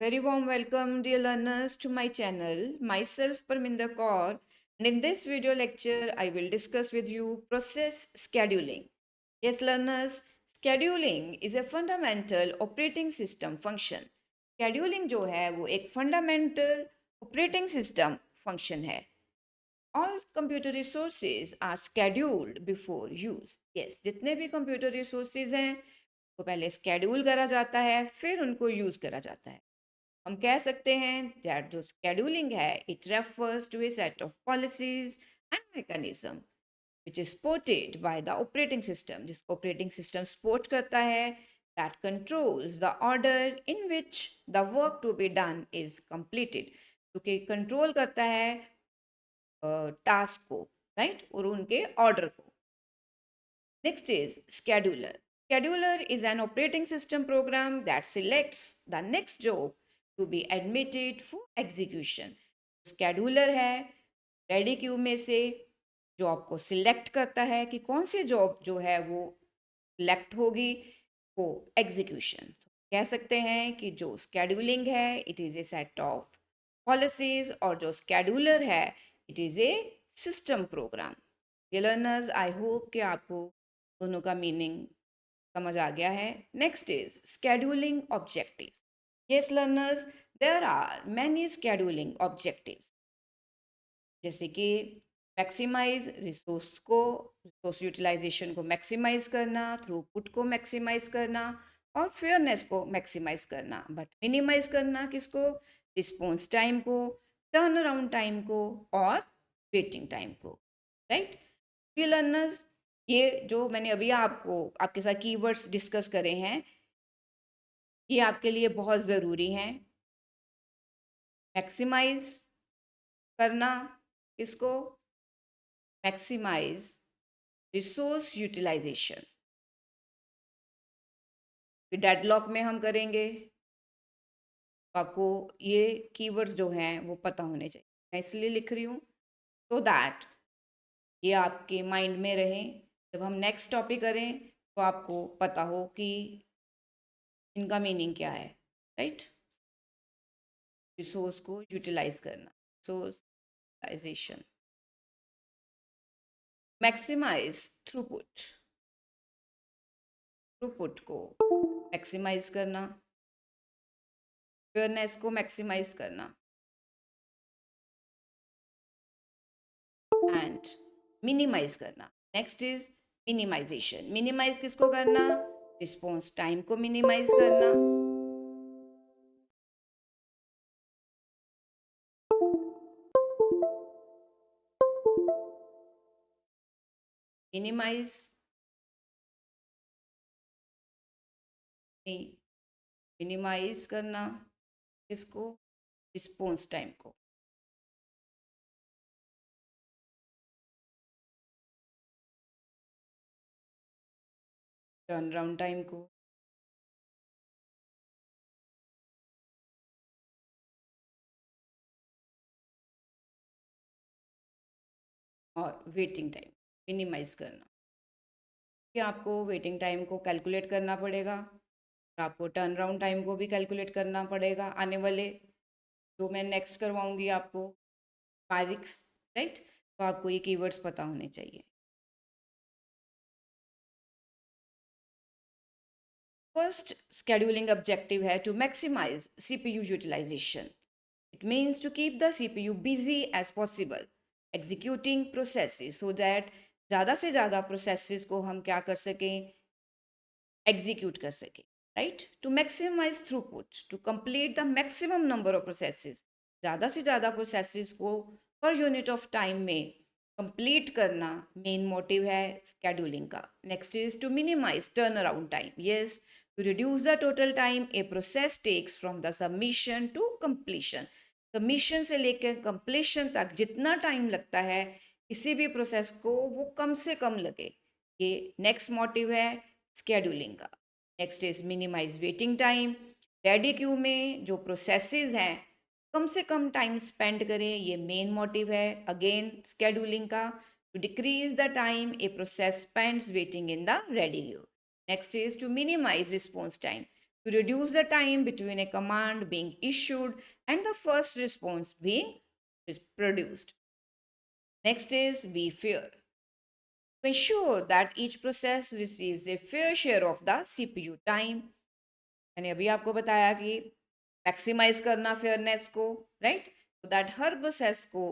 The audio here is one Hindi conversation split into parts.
Very warm welcome, dear learners, to my channel. Myself, Parminder Kaur, and in this video lecture, I will discuss with you process scheduling. Yes, learners, scheduling is a fundamental operating system function. Scheduling जो है वो एक fundamental operating system function है. All computer resources are scheduled before use. Yes, जितने भी computer resources हैं वो पहले schedule करा जाता है फिर उनको use करा जाता है. हम कह सकते हैं दैट जो स्केड्यूलिंग है it refers to a set of policies and mechanism which is supported by the operating system जिसको ऑपरेटिंग सिस्टम सपोर्ट करता है that controls the order in which the work to be done is completed क्योंकि कंट्रोल करता है टास्क को राइट और उनके ऑर्डर को. Next is scheduler. Scheduler is an operating system program that selects the next job to be admitted for execution. Scheduler है रेडी क्यू में से जॉब को सिलेक्ट करता है कि कौन सी जॉब जो है वो सिलेक्ट होगी वो एग्जीक्यूशन. कह सकते हैं कि जो स्केड्यूलिंग है it is a set of policies और जो स्केड्यूलर है it is a system program. ये लर्नर्स आई होप कि आपको दोनों का मीनिंग समझ आ गया है. Next is scheduling objectives. Yes learners, there are many scheduling objectives जैसे कि मैक्सिमाइज रिसोर्स यूटिलाइजेशन को मैक्सिमाइज करना, थ्रूपुट को मैक्सिमाइज करना और फेयरनेस को मैक्सिमाइज करना. बट मिनिमाइज करना किसको? रिस्पॉन्स टाइम को, टर्न अराउंड टाइम को और वेटिंग टाइम को. राइट लर्नर्स, ये जो मैंने अभी आपके साथ कीवर्ड्स डिस्कस करे हैं ये आपके लिए बहुत ज़रूरी हैं. मैक्सिमाइज करना किसको? Maximise resource utilisation. डेडलॉक में हम करेंगे तो आपको ये कीवर्ड्स जो हैं वो पता होने चाहिए. मैं इसलिए लिख रही हूँ so दैट ये आपके माइंड में रहें. जब हम नेक्स्ट टॉपिक करें तो आपको पता हो कि इनका मीनिंग क्या है. राइट रिसोर्स को यूटिलाइज करना, resource utilization. Maximize throughput, throughput को मैक्सिमाइज करना, फेयरनेस को मैक्सिमाइज करना एंड मिनिमाइज करना. Next is minimization. मिनिमाइज किसको करना? रिस्पॉन्स टाइम को मिनिमाइज करना. मिनिमाइज मिनिमाइज करना किसको? रिस्पॉन्स टाइम को. टर्न अराउंड टाइम को. और वेटिंग टाइम मिनिमाइज करना. कि आपको वेटिंग टाइम को कैलकुलेट करना पड़ेगा और आपको टर्न अराउंड टाइम को भी कैलकुलेट करना पड़ेगा. आने वाले जो मैं नेक्स्ट करवाऊंगी आपको पारिक्स, राइट, तो आपको ये कीवर्ड्स पता होने चाहिए. फर्स्ट स्केड्यूलिंग ऑब्जेक्टिव है to maximize CPU utilization. It means to keep the CPU busy as possible executing processes so that ज़्यादा से ज़्यादा प्रोसेसेस को हम क्या कर सकें? एग्जीक्यूट कर सकें. Right to maximize throughput to complete the maximum number of processes. ज़्यादा से ज़्यादा प्रोसेसेस को पर यूनिट ऑफ टाइम में कंप्लीट करना मेन मोटिव है स्केड्यूलिंग का. Next is to minimize turn around time. Yes, to reduce the total time a process takes from the submission to completion. Submission से लेकर कंप्लीशन तक जितना टाइम लगता है किसी भी प्रोसेस को वो कम से कम लगे. ये नेक्स्ट मोटिव है स्केड्यूलिंग का. Next is minimize waiting time. Ready queue में जो प्रोसेसेस हैं कम से कम टाइम स्पेंड करें, ये मेन मोटिव है अगेन स्केड्यूलिंग का. To decrease the time a process spends waiting in the ready queue. Next is to minimize response time. to reduce the time between a command being issued and the first response being produced. Next is be fair. To ensure that each process receives a fair share of the CPU time. मैंने अभी आपको बताया कि मैक्सिमाइज करना फेयरनेस को, right, so that her process को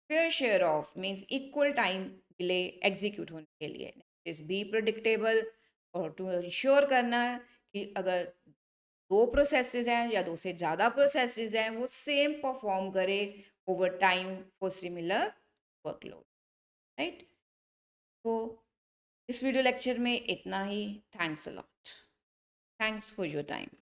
fair share of means equal time delay execute होने के लिए. इज बी प्रोडिक्टेबल, और टू इंश्योर करना है कि अगर दो प्रोसेसेस हैं या दो से ज़्यादा प्रोसेसेस हैं वो सेम परफॉर्म करे over time for similar workload, right. तो इस वीडियो लेक्चर में इतना ही. Thanks a lot. Thanks for your time.